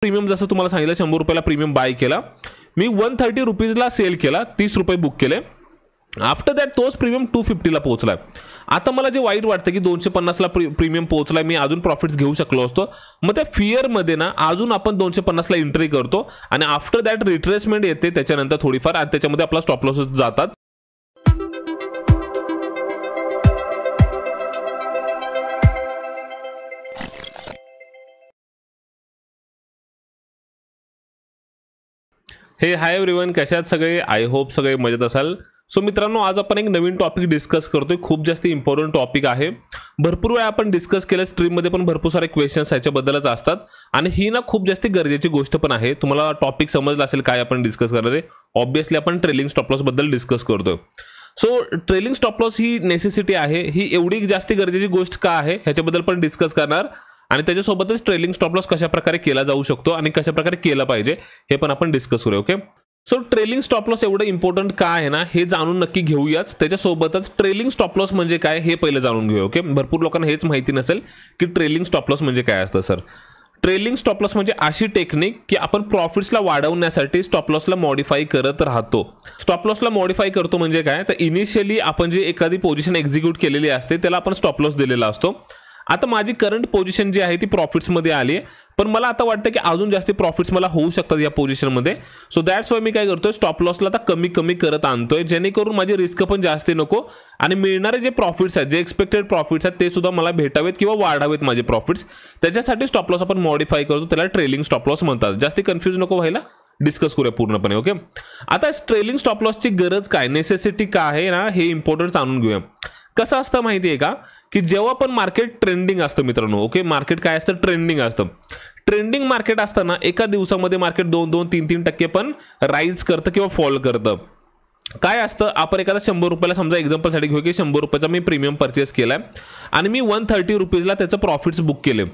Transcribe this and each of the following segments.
Premium जसं तुम्हाला सांगितलं 100 रुपयाला प्रीमियम बाय केला, मी 130 रुपीजला सेल केला, 30 रुपये बुक केले. आफ्टर दॅट तोच प्रीमियम 250ला पोहोचलाय. आता मला जे वाईट वाटतं की 250ला प्रीमियम पोहोचलाय, मी अजून प्रॉफिट्स घेऊ शकलो असतो. मग त्या फिअरमध्ये ना अजून आपण 250ला एंट्री करतो आणि आफ्टर दॅट रिट्रेसमेंट येते त्याच्यानंतर थोडीफार, आणि त्याच्यामध्ये आपला स्टॉप लॉसेस जातात. हे हाय एव्हरीवन, कशा आहात सगळे? आय होप सगळे मजेत असाल. सो मित्रांनो, आज आपण एक नवीन टॉपिक डिस्कस करतोय. खूप जास्त इम्पॉर्टंट टॉपिक आहे. भरपूर वेळा आपण डिस्कस केलं, स्ट्रीममध्ये पण भरपूर सारे क्वेश्चन्स ह्याच्याबद्दलच असतात आणि ही ना खूप जास्त गरजेची गोष्ट पण आहे. तुम्हाला टॉपिक समजला असेल काय आपण डिस्कस करणार आहे. ऑब्विसली आपण ट्रेलिंग स्टॉप लॉस बद्दल डिस्कस करतोय. सो ट्रेलिंग स्टॉप लॉस ही नेसेसिटी आहे. ही एवढी जास्त गरजेची गोष्ट का आहे ह्याच्याबद्दल पण डिस्कस करणार आणि त्याच्यासोबतच ट्रेलिंग स्टॉप लॉस कशा प्रकारे केला जाऊ शकतो आणि कशा प्रकारे केला पाहिजे हे पण आपण डिस्कस करूया. Okay, so trailing stop loss एवढं इम्पॉर्टंट का आहे ना हे जाणून नक्की घेऊयाच. त्याच्यासोबतच ट्रेलिंग स्टॉप लॉस म्हणजे काय हे पहिलं जाणून घेऊया. ओके, भरपूर लोकांना हेच माहिती नसेल की ट्रेलिंग स्टॉप लॉस म्हणजे काय असतं. सर, ट्रेलिंग स्टॉप लॉस म्हणजे अशी टेक्निक की आपण प्रॉफिट्सला वाढवण्यासाठी स्टॉप लॉसला मॉडिफाय करत राहतो. स्टॉप लॉसला मॉडिफाय करतो म्हणजे काय, तर इनिशियली आपण जे एखादी पोझिशन एक्झिक्यूट केलेली असते त्याला आपण स्टॉप लॉस दिलेला असतो. आता माझी करंट पोझिशन जी आहे ती प्रॉफिट्समध्ये आली आहे, पण मला आता वाटतं की अजून जास्त प्रॉफिट्स मला होऊ शकतात या पोझिशनमध्ये. सो दॅट्स वाय मी काय करतोय, स्टॉप लॉसला आता कमी कमी करत आणतोय, जेणेकरून माझी रिस्क पण जास्त नको आणि मिळणारे जे प्रॉफिट्स आहेत, जे एक्सपेक्टेड प्रॉफिट्स आहेत ते सुद्धा मला भेटावेत किंवा वाढावेत माझे प्रॉफिट्स. त्याच्यासाठी स्टॉप लॉस आपण मॉडिफाय करतो, त्याला ट्रेलिंग स्टॉप लॉस म्हणतात. जास्त कन्फ्यूज नको व्हायला, डिस्कस करूया पूर्णपणे. ओके, आता ट्रेलिंग स्टॉप लॉसची गरज काय, नेसेसिटी काय आहे ना हे इम्पॉर्टंट जाणून घेऊया. कसं असतं माहिती आहे का, की जेव्हा पण मार्केट ट्रेंडिंग असतं मित्रांनो. ओके, मार्केट काय असतं, ट्रेंडिंग असतं. ट्रेंडिंग मार्केट असताना एका दिवसामध्ये मार्केट 2-3% पण राईज करतं किंवा फॉल करतं. काय असतं, आपण एखादा 100 रुपयाला समजा एक्झाम्पलसाठी घेऊ की 100 रुपयाचा मी प्रीमियम परचेस केलाय आणि मी 130 रुपीजला त्याचं प्रॉफिट्स बुक केले.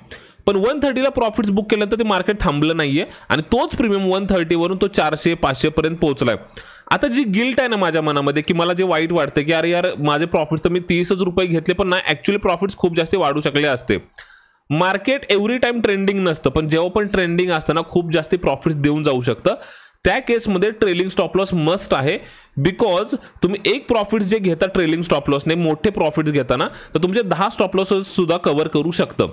पण 130ला प्रॉफिट्स बुक केलं तर ते मार्केट थांबलं नाहीये आणि तोच प्रीमियम 130 वरून तो 400-500 पर्यंत पोहोचलाय. आता जी गिल्ट आहे ना माझ्या मनामध्ये, की मला जे वाईट वाटतं की अरे यार माझे प्रॉफिट्स तर मी 30च रुपये घेतले, पण ना ऍक्च्युअली प्रॉफिट्स खूप जास्त वाढू शकले असते. मार्केट एव्हरी टाइम ट्रेंडिंग नसतं, पण जेव्हा पण ट्रेंडिंग असतं ना खूप जास्त प्रॉफिट्स देऊन जाऊ शकतं. त्या केसमध्ये ट्रेलिंग स्टॉप लॉस मस्ट आहे. बिकॉज तुम्ही एक प्रॉफिट्स जे घेता ट्रेलिंग स्टॉप लॉसने, मोठे प्रॉफिट्स घेताना, तर तुमचे 10 स्टॉप लॉस सुद्धा कव्हर करू शकतं.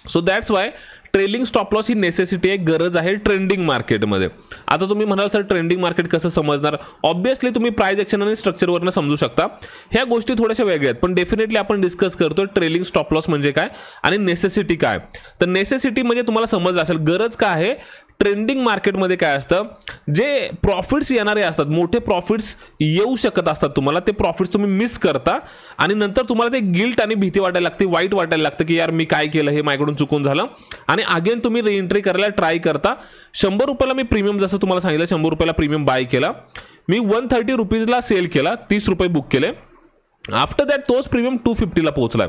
So that's Y trailing stop loss he necessity आहे, गरज आहे ट्रेंडिंग मार्केटमध्ये. आता तुम्ही म्हणाल सर ट्रेंडिंग मार्केट कसं समजणार? ऑब्विसली तुम्ही प्राइस ॲक्शन आणि स्ट्रक्चरवरनं समजू शकता. ह्या गोष्टी थोड्याशा वेगळ्या आहेत, पण डेफिनेटली आपण डिस्कस करतोय ट्रेलिंग स्टॉप लॉस म्हणजे काय आणि नेसेसिटी काय. तर नेसेसिटी म्हणजे तुम्हाला समजलं असेल, गरज काय आहे. ट्रेंडिंग मार्केटमध्ये काय असतं, जे प्रॉफिट्स येणारे असतात, मोठे प्रॉफिट्स येऊ शकत असतात तुम्हाला, ते प्रॉफिट्स तुम्ही मिस करता आणि नंतर तुम्हाला ते गिल्ट आणि भीती वाटायला लागते, वाईट वाटायला लागतं की यार मी काय केलं, हे माझ्याकडून चुकून झालं आणि अगेन तुम्ही रिएंट्री करायला ट्राय करता. 100 रुपयाला मी प्रीमियम जसं तुम्हाला सांगितलं 100 रुपयाला प्रीमियम बाय केला, मी 130 रुपीजला सेल केला, 30 रुपये बुक केले. आफ्टर दॅट तोच प्रीमियम 250ला पोहोचलाय.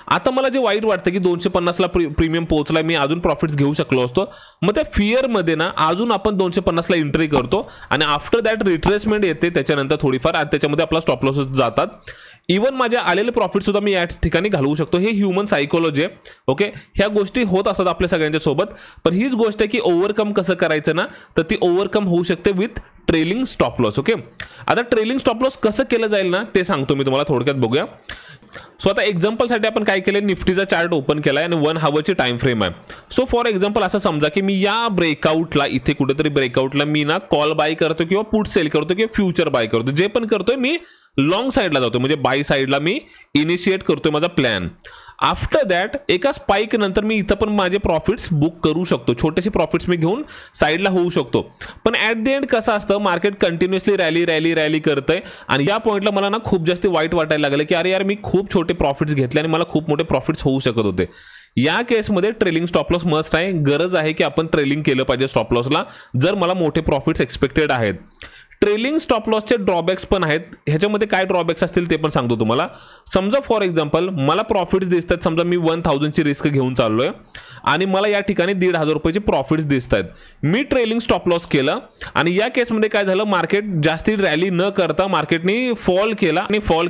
आता मला जे वाईट वाटतं की 250ला प्रीमियम पोहोचलाय, मी अजून प्रॉफिट्स घेऊ शकलो असतो. मग त्या फिअरमध्ये ना अजून आपण 250ला एंट्री करतो आणि आफ्टर दॅट रिट्रेसमेंट येते त्याच्यानंतर थोडीफार, आणि त्याच्यामध्ये आपला स्टॉप लॉसेस जातात. इवन माझे आलेले प्रॉफिट सुद्धा मी या ठिकाणी घालवू शकतो. हे ह्युमन सायकोलॉजी आहे. ओके, ह्या गोष्टी होत असतात आपल्या सगळ्यांच्या सोबत, पण हीच गोष्ट आहे की ओव्हरकम कसं करायचं ना, तर ती ओव्हरकम होऊ शकते with trailing stop loss. Okay, आता ट्रेलिंग स्टॉप लॉस कसं केलं जाईल ना ते सांगतो मी तुम्हाला, थोडक्यात बघूया. सो आता एक्झाम्पलसाठी आपण काय केलं, निफ्टीचा चार्ट ओपन केला आणि 1 हवरची टाइम फ्रेम आहे. सो फॉर एक्झाम्पल असं समजा की मी या ब्रेकआउटला, इथे कुठेतरी ब्रेकआउटला मी ना कॉल बाय करतो किंवा पुट सेल करतो किंवा फ्युचर बाय करतो, जे पण करतोय मी लॉंग साईडला जातो, म्हणजे बाय साईडला मी इनिशिएट करतोय माझा प्लॅन. आफ्टर दॅट एका स्पाइक नंतर मी इथं पण माझे प्रॉफिट्स बुक करू शकतो, छोटेसे प्रॉफिट्स मी घेऊन साईडला होऊ शकतो. पण ॲट द एंड कसं असतं, मार्केट कंटिन्युअसली रॅली करतंय आणि या पॉईंटला मला ना खूप जास्त वाईट वाटायला लागलं की अरे यार मी खूप छोटे प्रॉफिट्स घेतले आणि मला खूप मोठे प्रॉफिट्स होऊ शकत होते. या केसमध्ये ट्रेलिंग स्टॉप लॉस मस्ट आहे. गरज आहे की आपण ट्रेलिंग केलं पाहिजे स्टॉप लॉसला, जर मला मोठे प्रॉफिट्स एक्सपेक्टेड आहेत. ट्रेलिंग स्टॉप लॉसचे ड्रॉबॅक्स पण आहेत. ह्याच्यामध्ये काय ड्रॉबॅक्स असतील ते पण सांगतो तुम्हाला. समजा फॉर एक्झाम्पल मला प्रॉफिट्स दिसतात, समजा मी 1000ची रिस्क घेऊन चाललोय आणि मला या ठिकाणी 1500 रुपयाचे प्रॉफिट्स दिसत आहेत. मी ट्रेलिंग स्टॉप लॉस केलं आणि या केसमध्ये काय झालं, मार्केट जास्ती रॅली न करता मार्केटने फॉल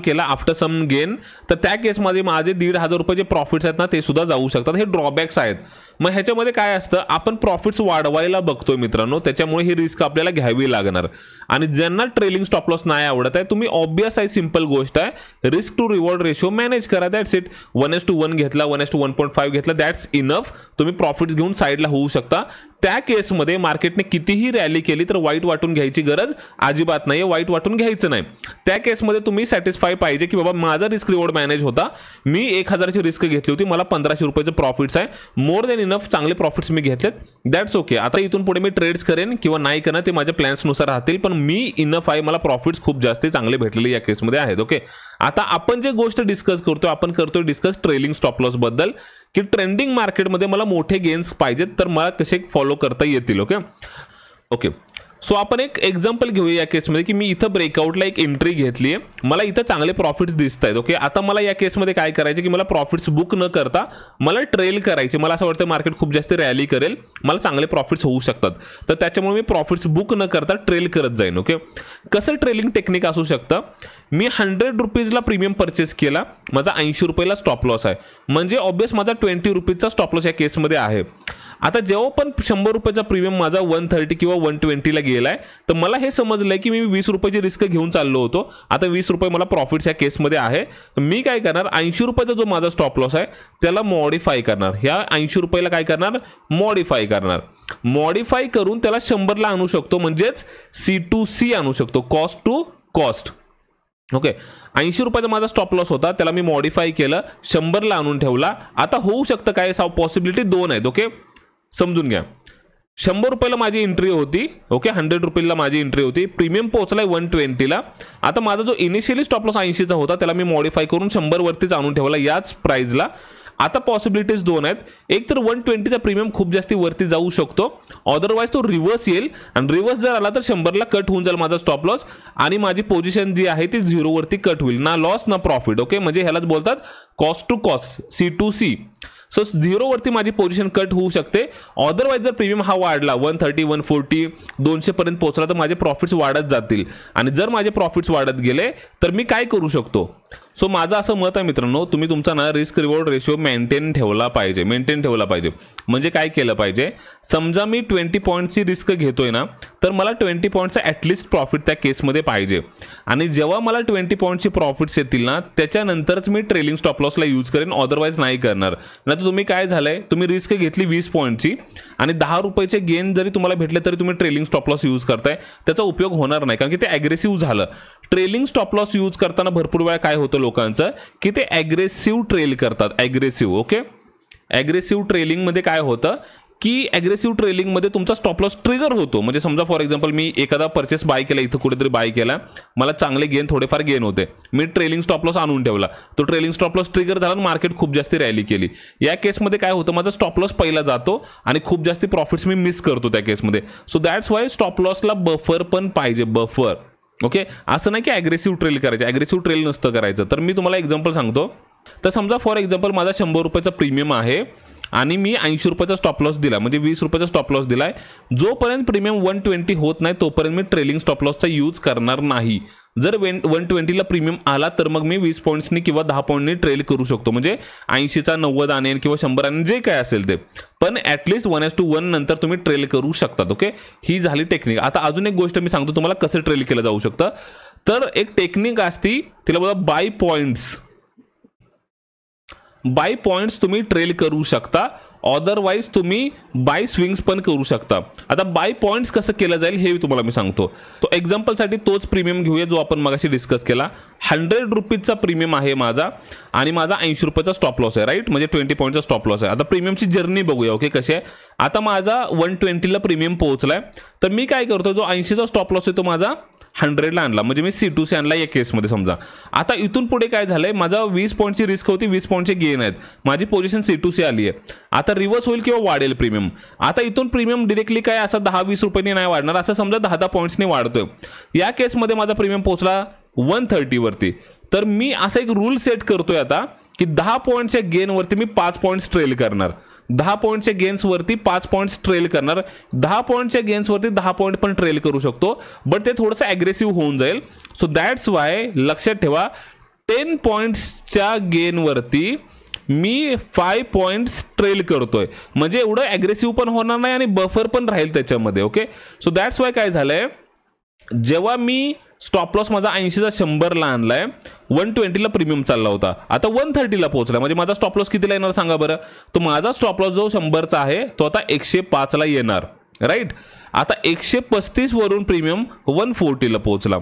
केला आफ्टर सम गेन. तर त्या केसमध्ये माझे 1500 रुपयाचे प्रॉफिट्स आहेत ना ते सुद्धा जाऊ शकतात. हे ड्रॉबॅक्स आहेत. मग ह्याच्यामध्ये काय असतं, आपण प्रॉफिट्स वाढवायला बघतोय मित्रांनो, त्याच्यामुळे ही रिस्क आपल्याला घ्यावी लागणार. आणि ज्यांना ट्रेलिंग स्टॉप लॉस नाही आवडत आहे, तुम्ही ऑब्वियस आहे, सिंपल गोष्ट आहे, risk to reward ratio manage करा. That's it. 1:1 घेतला, 1:1.5 घेतला, दॅट्स इनफ. तुम्ही प्रॉफिट्स घेऊन साईडला होऊ शकता. त्या केसमध्ये मार्केटने कितीही रॅली केली तर वाईट वाटून घ्यायची गरज अजिबात नाही, वाईट वाटून घ्यायचं नाही. त्या केसमध्ये तुम्ही सॅटिस्फाय पाहिजे की बाबा माझा रिस्क रिवॉर्ड मॅनेज होता, मी 1000ची रिस्क घेतली होती, मला 1500 रुपयाचं प्रॉफिट्स आहे, मोर दॅन इनफ, चांगले प्रॉफिट्स मी घेतलेत, दॅट्स ओके. आता इथून पुढे मी ट्रेड्स करेन किंवा नाही करणार ते माझ्या प्लॅन्सनुसार राहतील, पण मी इनफ आहे, मला प्रॉफिट्स खूप जास्त चांगले भेटलेले या केसमध्ये आहेत. ओके, आता आपण जे गोष्ट डिस्कस करतोय, आपण करतोय डिस्कस ट्रेलिंग स्टॉप लॉस बद्दल, की ट्रेंडिंग मार्केटमध्ये मला मोठे गेन्स पाहिजेत तर मला कसे फॉलो करता येतील. ओके ओके सो आपण एक एक्झाम्पल घेऊया या केसमध्ये, की मी इथं ब्रेकआउटला एक एंट्री घेतली आहे, मला इथं चांगले प्रॉफिट्स दिसत आहेत. ओके, आता मला या केसमध्ये काय करायचं, की मला प्रॉफिट्स बुक न करता मला ट्रेल करायचे. मला असं वाटतं मार्केट खूप जास्त रॅली करेल, मला चांगले प्रॉफिट्स होऊ शकतात, तर त्याच्यामुळे मी प्रॉफिट्स बुक न करता ट्रेल करत जाईन. ओके, कसं ट्रेलिंग टेक्निक असू शकतं, मी 100 रुपीजला प्रीमियम परचेस केला, माझा 80 रुपयाला स्टॉप लॉस आहे, म्हणजे ऑब्वियस माझा 20 रुपीजचा स्टॉप लॉस या केसमध्ये आहे. आता जेव्हा पण 100 रुपयाचा प्रीमियम माझा 130 किंवा 120ला गेलाय, तर मला हे समजलंय की मी 20 रुपयाची रिस्क घेऊन चाललो होतो, आता 20 रुपये मला प्रॉफिट्स या केसमध्ये आहे. मी काय करणार, 80 रुपयाचा जो माझा स्टॉप लॉस आहे त्याला मॉडिफाय करणार, ह्या 80 रुपयाला काय करणार, मॉडिफाय करणार. मॉडिफाय करून त्याला 100ला आणू शकतो, म्हणजेच C2C आणू शकतो, कॉस्ट टू कॉस्ट. ओके, 80 रुपयाचा माझा स्टॉप लॉस होता, त्याला मी मॉडिफाय केलं, 100ला आणून ठेवला. आता होऊ शकतं काय, पॉसिबिलिटी 2 आहेत. ओके, समजून घ्या. 100 रुपयाला माझी एंट्री होती. ओके, 100 रुपयाला माझी एंट्री होती, प्रीमियम पोहोचलाय 120ला. आता माझा जो इनिशियली स्टॉप लॉस 80चा होता त्याला मी मॉडिफाय करून 100 वरतीच आणून ठेवला याच प्राइसला. आता पॉसिबिलिटीज 2 आहेत, एक तर 120चा प्रीमियम खूप जास्ती वरती जाऊ शकतो, अदरवाइज तो रिव्हर्स येईल, आणि रिव्हर्स जर आला तर 100ला कट होऊन जाईल माझा स्टॉप लॉस, आणि माझी पोझिशन जी आहे ती 0 वरती कट होईल, ना लॉस ना प्रॉफिट. ओके, म्हणजे ह्यालाच बोलतात cost to cost, C2C. So 0 वरती माझी पोझिशन कट होऊ शकते. अदरवाइज जर प्रीमियम हा वाढला 130, 140, 200 पर्यंत पोहोचला तर माझे प्रॉफिट्स वाढत जातील, आणि जर माझे प्रॉफिट्स वाढत गेले तर मी काय करू शकतो. सो माझं असं मत आहे मित्रांनो, तुम्ही तुमचा ना रिस्क रिवॉर्ड रेशो मेंटेन ठेवला पाहिजे. म्हणजे काय केलं पाहिजे, समजा मी 20 पॉईंटची रिस्क घेतोय ना, तर मला 20 पॉईंटचा ॲटलिस्ट प्रॉफिट त्या केसमध्ये पाहिजे, आणि जेव्हा मला 20 पॉईंटची प्रॉफिट्स येतील ना, त्याच्यानंतरच मी ट्रेलिंग स्टॉप लॉसला यूज करेन, अदरवाइज नाही करणार. नाही तर तुम्ही काय झालंय, तुम्ही रिस्क घेतली 20 पॉईंटची आणि 10 रुपयाचे गेन जरी तुम्हाला भेटले तरी तुम्ही ट्रेलिंग स्टॉप लॉस यूज करताय, त्याचा उपयोग होणार नाही, कारण की ते ॲग्रेसिव्ह झालं. ट्रेलिंग स्टॉप लॉस यूज करताना भरपूर वेळा काय होतं लोकांचं, की ते ॲग्रेसिव्ह ट्रेल करतात, ॲग्रेसिव्ह. ओके, ॲग्रेसिव्ह ट्रेलिंगमध्ये काय होतं, की ॲग्रेसिव्ह ट्रेलिंगमध्ये तुमचा स्टॉप लॉस ट्रिगर होतो. म्हणजे समजा फॉर एक्झाम्पल मी एखादा परचेस बाय केला, इथं कुठेतरी बाय केला, मला चांगले गेन, थोडेफार गेन होते, मी ट्रेलिंग स्टॉप लॉस आणून ठेवला, तो ट्रेलिंग स्टॉप लॉस ट्रिगर झाला, मार्केट खूप जास्त रॅली केली. या केसमध्ये काय होतं, माझा स्टॉप लॉस पहिला जातो आणि खूप जास्त प्रॉफिट्स मी मिस करतो त्या केसमध्ये. सो दॅट्स वाय स्टॉप लॉसला बफर पण पाहिजे, बफर. ओके, असं नाही की ॲग्रेसिव्ह ट्रेल करायचं, ॲग्रेसिव्ह ट्रेल नसतं करायचं. तर मी तुम्हाला एक्झाम्पल सांगतो. तर समजा फॉर एक्झाम्पल माझा 100 रुपयाचा प्रीमियम आहे आणि मी 80 रुपयाचा स्टॉप लॉस दिला, म्हणजे 20 रुपयाचा स्टॉप लॉस दिलाय. जोपर्यंत प्रीमियम 120 होत नाही तोपर्यंत मी ट्रेलिंग स्टॉप लॉसचा यूज करणार नाही. जर 120ला प्रीमियम आला तर मग मी 20 पॉईंट्सनी किंवा 10 पॉईंटनी ट्रेल करू शकतो, म्हणजे 80चा 90 आणेन किंवा 100 आणेन, जे काय असेल ते, पण ॲटलिस्ट 1:1 नंतर तुम्ही ट्रेल करू शकतात. ओके, ही झाली टेक्निक. आता अजून एक गोष्ट मी सांगतो तुम्हाला कसं ट्रेल केलं जाऊ शकतं. तर एक टेक्निक असती, तिला बोला बाय पॉइंट्स. बाय पॉइंट्स तुम्ही ट्रेल करू शकता, अदरवाइज तुम्ही बाय स्विंग्स पण करू शकता. आता बाय पॉइंट्स कसं केलं जाईल हे तुम्हाला मी सांगतो. तो एक्झाम्पलसाठी तोच प्रीमियम घेऊया जो आपण मगाशी डिस्कस केला. 100 रुपीजचा प्रीमियम आहे माझा आणि माझा 80 रुपयाचा स्टॉप लॉस आहे, राईट, म्हणजे 20 पॉईंटचा स्टॉप लॉस आहे. आता प्रीमियमची जर्नी बघूया. ओके, कशी आहे, आता माझा 120ला प्रीमियम पोहोचलाय, तर मी काय करतो, जो 80चा स्टॉप लॉस आहे तो माझा 100ला आणला, म्हणजे मी C2C आणला या केसमध्ये समजा. आता इथून पुढे काय झालंय, माझा 20 पॉईंटची रिस्क होती, 20 पॉईंटचे गेन आहेत, माझी पोझिशन C2C आली आहे. आता रिव्हर्स होईल किंवा वाढेल प्रीमियम. आता इथून प्रीमियम डिरेक्टली काय असं 10-20 रुपयांनी नाही वाढणार, असं समजा 10-10 पॉईंट्सने वाढतोय. या केसमध्ये माझा प्रीमियम पोहोचला 130 वरती, तर मी असा एक रूल सेट करतोय आता, की 10 पॉईंटच्या गेनवरती मी 5 पॉईंट्स ट्रेल करणार, 10 पॉईंटच्या गेन्सवरती 5 पॉईंट्स ट्रेल करणार, 10 पॉईंटच्या गेन्सवरती 10 पॉईंट पण ट्रेल करू शकतो, बट ते थोडंसं ॲग्रेसिव्ह होऊन जाईल. सो दॅट्स वाय लक्षात ठेवा, 10 पॉईंट्सच्या गेनवरती मी 5 पॉईंट्स ट्रेल करतोय, म्हणजे एवढं ॲग्रेसिव्ह पण होणार नाही आणि बफर पण राहील त्याच्यामध्ये. ओके, सो दॅट्स वाय काय झालंय, जेव्हा मी स्टॉप लॉस माझा 80चा 100ला आणलाय, 120ला प्रीमियम चालला होता, आता 130ला पोहोचला, म्हणजे माझा स्टॉप लॉस कितीला येणार सांगा बरं. तो माझा स्टॉप लॉस जो 100चा आहे तो आता 105ला येणार, राईट. आता 135 वरून प्रीमियम 140ला पोहोचला,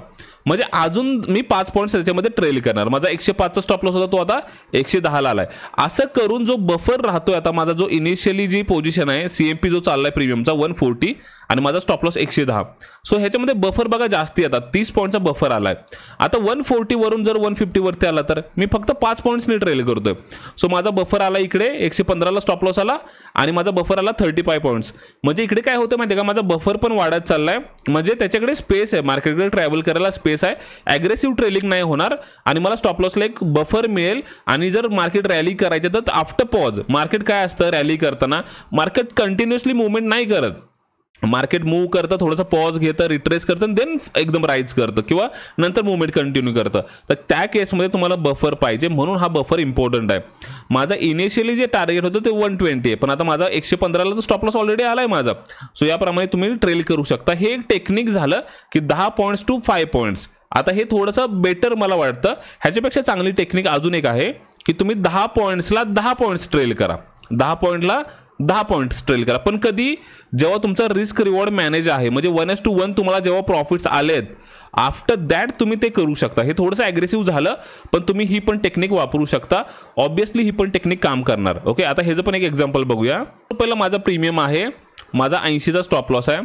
म्हणजे अजून मी 5 पॉईंट्स त्याच्यामध्ये ट्रेल करणार. माझा 105चा स्टॉप लॉस होता तो आता 110ला आलाय. असं करून जो बफर राहतोय, आता माझा जो इनिशियली जी पोझिशन आहे CMP जो चाललाय प्रीमियमचा 140 आणि माझा स्टॉप लॉस 110, सो ह्याच्यामध्ये बफर बघा जास्ती येतात, 30 पॉईंटचा बफर आलाय. आता 140 वरून जर 150 वरती आला तर मी फक्त 5 पॉईंट्सनी ट्रेल करतोय. सो माझा बफर आला इकडे 115ला स्टॉप लॉस आला आणि माझा बफर आला 35 पॉईंट्स. म्हणजे इकडे काय होतं माहिती आहे का, माझा बफर पण वाढत चाललाय, म्हणजे त्याच्याकडे स्पेस आहे, मार्केटकडे ट्रॅव्हल करायला स्पेस आहे, ॲग्रेसिव्ह ट्रेलिंग नाही होणार आणि मला स्टॉप लॉसला एक बफर मिळेल. आणि जर मार्केट रॅली करायचं तर आफ्टर पॉज, मार्केट काय असतं रॅली करताना, मार्केट कंटिन्युअसली मुवमेंट नाही करत, मार्केट मूव्ह करतं, थोडंसं पॉज घेतं, रिट्रेस करतं, देन एकदम राईज करतं किंवा नंतर मुवमेंट कंटिन्यू करतं. तर त्या केसमध्ये तुम्हाला बफर पाहिजे, म्हणून हा बफर इम्पॉर्टंट आहे. माझा इनिशियली जे टार्गेट होतं ते 120 आहे, पण आता माझा 115ला तर स्टॉप लॉस ऑलरेडी आलाय माझा. सो याप्रमाणे तुम्ही ट्रेल करू शकता. हे एक टेक्निक झालं की 10 पॉईंट्स टू 5 पॉईंट्स. आता हे थोडंसं बेटर मला वाटतं. ह्याच्यापेक्षा चांगली टेक्निक अजून एक आहे की तुम्ही 10 पॉईंट्सला 10 पॉईंट्स ट्रेल करा, 10 पॉईंटला 10 पॉईंट्स ट्रेल करा, पण कधी, जेव्हा तुमचा रिस्क रिवॉर्ड मॅनेज आहे, म्हणजे 1:1 तुम्हाला जेव्हा प्रॉफिट्स आलेत, आफ्टर दॅट तुम्ही ते करू शकता. हे थोडंसं ॲग्रेसिव्ह झालं, पण तुम्ही ही पण टेक्निक वापरू शकता. ऑब्विसली ही पण टेक्निक काम करणार. ओके, आता ह्याचं पण एक एक्झाम्पल बघूया. पहिला माझा प्रीमियम आहे, माझा 80चा स्टॉप लॉस आहे,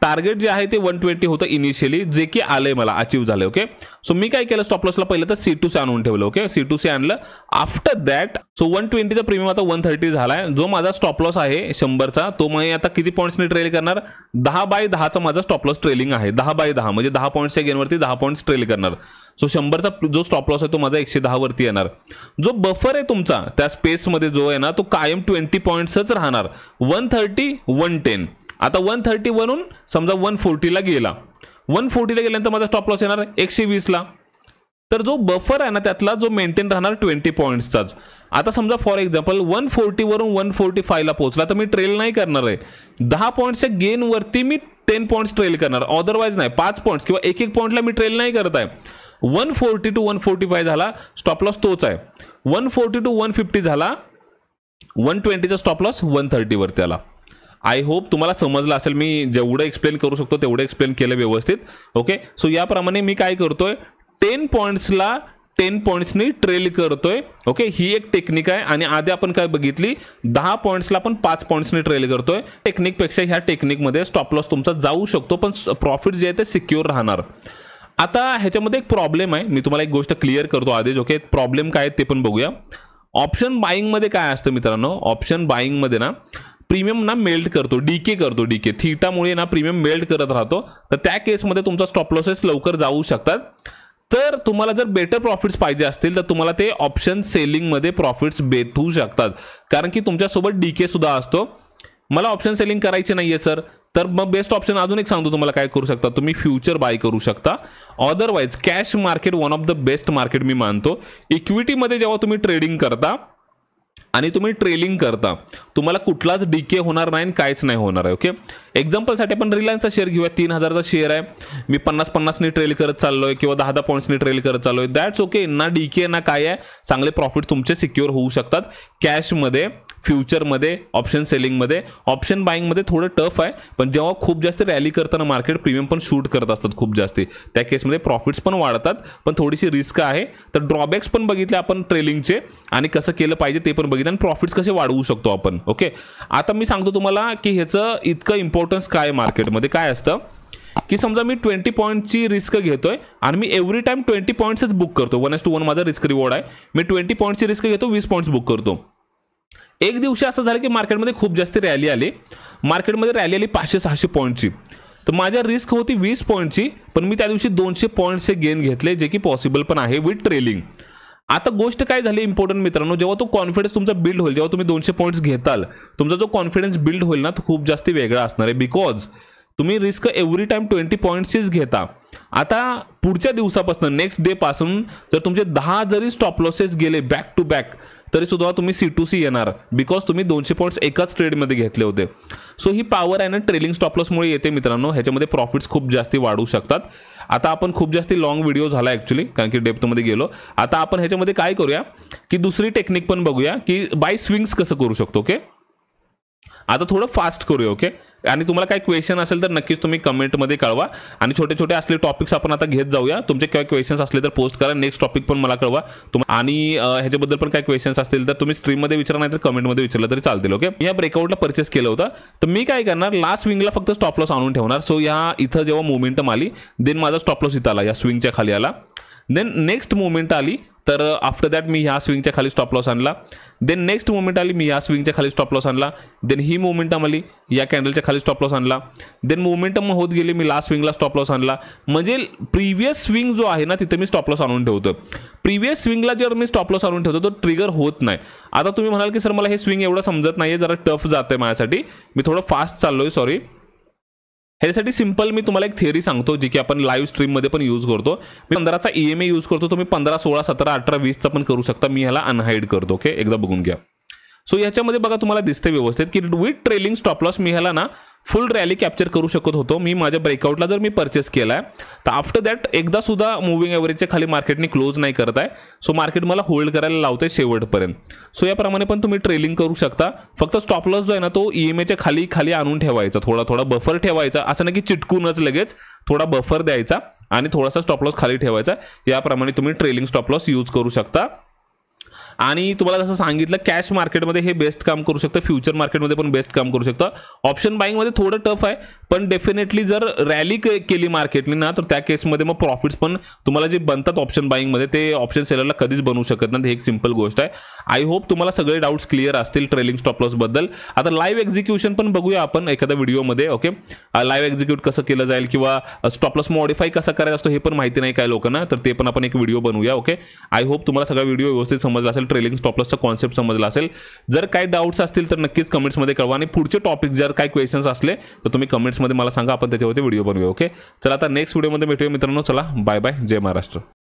टार्गेट जे आहे ते 120 होतं इनिशियली, जे की आलंय मला, अचीव झालं. ओके, सो मी काय केलं, स्टॉप लॉसला पहिलं तर C2C आणून ठेवलं. ओके, C2C आणलं. आफ्टर दॅट सो 120चा प्रीमियम आता 130 झालाय. जो माझा स्टॉप लॉस आहे 100चा, तो मी आता किती पॉईंट्सने ट्रेल करणार, 10/10चा माझा स्टॉप लॉस ट्रेलिंग आहे. 10/10 म्हणजे 10 पॉईंट्सच्या गेनवरती 10 पॉईंट्स ट्रेल करणार. सो 100चा जो स्टॉप लॉस आहे तो माझा 110 वरती येणार. जो बफर आहे तुमचा त्या स्पेसमध्ये जो आहे ना, तो कायम 20 पॉईंट्सच राहणार. 130 110, आता 130 वरून समजा 140ला गेला, 140ला गेल्यानंतर माझा स्टॉप लॉस येणार 120ला. तर जो बफर आहे ना त्यातला जो मेंटेन राहणार 20 पॉईंट्सचाच. आता समजा फॉर एक्झाम्पल 140 वरून 145ला पोहोचला तर मी ट्रेल नाही करणार आहे, 10 पॉईंट्सच्या गेनवरती मी 10 पॉईंट्स ट्रेल करणार, अदरवाईज नाही. 5 पॉईंट्स किंवा एक पॉईंटला मी ट्रेल नाही करत आहे. 140 टू 145 झाला, स्टॉप लॉस तोच आहे. 140 टू 150 झाला, 120चा स्टॉप लॉस 130 वरती आला. आय होप तुम्हाला समजलं असेल. मी जेवढं एक्सप्लेन करू शकतो तेवढं एक्सप्लेन केलं व्यवस्थित. ओके, सो याप्रमाणे मी काय करतोय, 10 पॉईंट्सला 10 पॉईंट्सनी ट्रेल करतोय. ओके, ही एक टेक्निक आहे. आणि आधी आपण काय बघितली, 10 पॉईंट्सला पण 5 पॉईंट्सनी ट्रेल करतोय. टेक्निकपेक्षा ह्या टेक्निकमध्ये स्टॉप लॉस तुमचा जाऊ शकतो, पण प्रॉफिट जे आहे ते सिक्युअर राहणार. आता ह्याच्यामध्ये एक प्रॉब्लेम आहे, मी तुम्हाला एक गोष्ट क्लिअर करतो आधीच. ओके, प्रॉब्लेम काय आहे ते पण बघूया. ऑप्शन बाईंगमध्ये काय असतं मित्रांनो, ऑप्शन बाईंगमध्ये ना प्रीमियम ना मेल्ट करतो, डीके करतो, डीके थीटामुळे ना प्रीमियम मेल्ट करत राहतो. तर त्या केसमध्ये तुमचा स्टॉप लॉसेस लवकर जाऊ शकतात. तर तुम्हाला जर बेटर प्रॉफिट्स पाहिजे असतील तर तुम्हाला ते ऑप्शन सेलिंगमध्ये प्रॉफिट्स भेटू शकतात, कारण की तुमच्यासोबत डीके सुद्धा असतो. मला ऑप्शन सेलिंग करायचे नाहीये सर, तर मग बेस्ट ऑप्शन अजून एक सांगतो तुम्हाला काय करू शकता, तुम्ही फ्युचर बाय करू शकता. Otherwise cash market one of the best market मी मानतो. इक्विटीमध्ये जेव्हा तुम्ही ट्रेडिंग करता आणि तुम्ही ट्रेलिंग करता, तुम्हाला कुठलाच डीके होणार नाही, काहीच नाही होणार आहे. ओके, एक्झाम्पलसाठी आपण रिलायन्सचा शेअर घेऊया. 3000चा शेअर आहे, मी 50-50नी ट्रेल करत चाललोय किंवा 10 पॉईंट्सनी ट्रेल करत चाललोय. दॅट्स ओके, ना डीके ना काय आहे, चांगले प्रॉफिट तुमचे सिक्युअर होऊ शकतात कॅशमध्ये, फ्युचरमध्ये, ऑप्शन सेलिंगमध्ये. ऑप्शन बाईंगमध्ये थोडं टफ आहे, पण जेव्हा खूप जास्त रॅली करताना मार्केट प्रीमियम पण शूट करत असतात खूप जास्ती, त्या केसमध्ये प्रॉफिट्स पण वाढतात, पण थोडीशी रिस्क आहे. तर ड्रॉबॅक्स पण बघितले आपण ट्रेलिंगचे आणि कसं केलं पाहिजे ते पण बघितलं आणि प्रॉफिट्स कसे वाढवू शकतो आपण. ओके, आता मी सांगतो तुम्हाला की ह्याचं इतकं इम्पॉर्टन्स काय मार्केटमध्ये काय असतं की समजा मी 20 पॉईंटची रिस्क घेतोय आणि मी एव्हरी टाइम 20 पॉईंट्सच बुक करतो. 1:1 माझा रिस्क रिवॉर्ड आहे. मी 20 पॉईंटची रिस्क घेतो, 20 पॉईंट्स बुक करतो. एक दिवशी असं झालं की मार्केटमध्ये खूप जास्त रॅली आली, मार्केटमध्ये रॅली आली 500-600 पॉईंटची. तर माझ्या रिस्क होती 20 पॉईंटची, पण मी त्या दिवशी 200 पॉईंटचे गेन घेतले, जे की पॉसिबल पण आहे विथ ट्रेलिंग. आता गोष्ट काय झाली इम्पॉर्टंट मित्रांनो, जेव्हा तो कॉन्फिडन्स तुमचा बिल्ड होईल, जेव्हा तुम्ही 200 पॉईंट्स घेताल, तुमचा जो कॉन्फिडन्स बिल्ड होईल ना तो खूप जास्त वेगळा असणार आहे. बिकॉज तुम्ही रिस्क एव्हरी टाइम 20 पॉईंट्सचीच घेता. आता पुढच्या दिवसापासून नेक्स्ट डे पासून जर तुमचे 10 जरी स्टॉप लॉसेस गेले बॅक टू बॅक, तरी सुद्धा तुम्ही C2C येणार, बिकॉज तुम्ही 200 पॉईंट्स एकाच ट्रेडमध्ये घेतले होते. सो ही पॉवर आहे ना ट्रेलिंग स्टॉप लॉसमुळे येते मित्रांनो. ह्याच्यामध्ये प्रॉफिट्स खूप जास्ती वाढू शकतात. आता आपण खूप जास्ती लॉंग व्हिडिओ झाला ॲक्च्युली, कारण की डेप्थमध्ये गेलो. आता आपण ह्याच्यामध्ये काय करूया की दुसरी टेक्निक पण बघूया की बाय स्विंग्स कसं करू शकतो. ओके, आता थोडं फास्ट करूया. ओके, आणि तुम्हाला काही क्वेश्चन असेल तर नक्कीच तुम्ही कमेंटमध्ये कळवा. आणि छोटे छोटे असले टॉपिक्स आपण आता घेत जाऊया. तुमचे काही क्वेश्चन्स असले तर पोस्ट करा. नेक्स्ट टॉपिक पण मला कळवा. आणि ह्याच्याबद्दल पण काही क्वेश्चन्स असतील तर तुम्ही स्ट्रीममध्ये विचारा, नाही तर कमेंटमध्ये विचारलं तरी चालतील. ओके, या ब्रेकआउटला परचेस केलं होतं, तर मी काय करणार, लास्ट स्विंगला फक्त स्टॉप लॉस आणून ठेवणार. सो या इथं जेव्हा मोमेंटम आली, देन माझा स्टॉप लॉस इथं आला, या स्विंगच्या खाली आला. देन नेक्स्ट मुवमेंट आली, तर आफ्टर दॅट मी ह्या स्विंगच्या खाली स्टॉप लॉस आणला. देन नेक्स्ट मुवमेंट आली, मी ह्या स्विंगच्या खाली स्टॉप लॉस आणला. देन ही मुवमेंटम आली, या कॅन्डलच्या खाली स्टॉप लॉस आणला. देन मुवमेंटम होत गेली, मी लास्ट स्विंगला स्टॉप लॉस आणला. म्हणजे प्रिव्हियस स्विंग जो आहे ना, तिथे मी स्टॉप लॉस आणून ठेवतो. प्रिव्हियस स्विंगला जर मी स्टॉप लॉस आणून ठेवतो तो ट्रिगर होत नाही. आता तुम्ही म्हणाल की सर मला हे स्विंग एवढं समजत नाहीये, जरा टफ जातंय माझ्यासाठी, मी थोडं फास्ट चाललोय, सॉरी. ह्यासाठी सिंपल मी तुम्हाला एक थिअरी सांगतो, जी की आपण लाईव्ह स्ट्रीममध्ये पण यूज करतो. मी 15चा EMA यूज करतो, तुम्ही 15, 16, 17, 18, 20चा पण करू शकता. मी ह्याला अनहाईड करतो. ओके, एकदा बघून घ्या. सो ह्याच्यामध्ये बघा तुम्हाला दिसते व्यवस्थित की विथ ट्रेलिंग स्टॉप लॉस मी ह्याला ना फुल रॅली कॅप्चर करू शकत होतो. मी माझ्या ब्रेकआउटला जर मी परचेस केलाय, तर आफ्टर दॅट एकदा सुद्धा मूव्हिंग ॲव्हरेजच्या खाली मार्केटने क्लोज नाही करत आहे. सो मार्केट मला होल्ड करायला लावतंय शेवटपर्यंत. सो याप्रमाणे पण तुम्ही ट्रेलिंग करू शकता. फक्त स्टॉप लॉस जो आहे ना, तो EMAच्या खाली खाली आणून ठेवायचा, थोडा थोडा बफर ठेवायचा. असं नाही की चिटकूनच लगेच, थोडा बफर द्यायचा आणि थोडासा स्टॉप लॉस खाली ठेवायचा. याप्रमाणे तुम्ही ट्रेलिंग स्टॉप लॉस यूज करू शकता. आणि तुम्हाला जसं सांगितलं, कॅश मार्केटमध्ये हे बेस्ट काम करू शकतं, फ्युचर मार्केटमध्ये पण बेस्ट काम करू शकतं. ऑप्शन बाईंगमध्ये थोडं टफ आहे, पण डेफिनेटली जर रॅली केली मार्केटने ना, तर त्या केसमध्ये मग प्रॉफिट्स पण तुम्हाला जे बनतात ऑप्शन बाईंगमध्ये, ते ऑप्शन सेलरला कधीच बनवू शकत नाही. हे एक सिंपल गोष्ट आहे. आय होप तुम्हाला सगळे डाऊट्स क्लिअर असतील ट्रेलिंग स्टॉप लॉस बद्दल. आता लाईव्ह एक्झिक्युशन पण बघूया आपण एखाद्या व्हिडिओमध्ये. ओके, लाईव्ह एक्झिक्यूट कसं केलं जाईल किंवा स्टॉप लॉस मॉडिफाय कसा करायचा असतो हे पण माहिती नाही काय लोकांना, तर ते पण आपण एक व्हिडिओ बनवूया. ओके, आय होप तुम्हाला सगळा व्हिडिओ व्यवस्थित समजला असेल, ट्रेलिंग स्टॉप लॉसचा कॉन्सेप्ट समजला असेल. जर काही डाऊट्स असतील तर नक्कीच कमेंट्समध्ये कळवा. आणि पुढचे टॉपिक जर काही क्वेश्चन्स असले तर तुम्ही कमेंट्समध्ये मला सांगा, आपण त्याच्यावरती व्हिडिओ बनवूया. ओके, चला आता नेक्स्ट व्हिडिओमध्ये भेटूया मित्रांनो. चला, बाय बाय, जय महाराष्ट्र.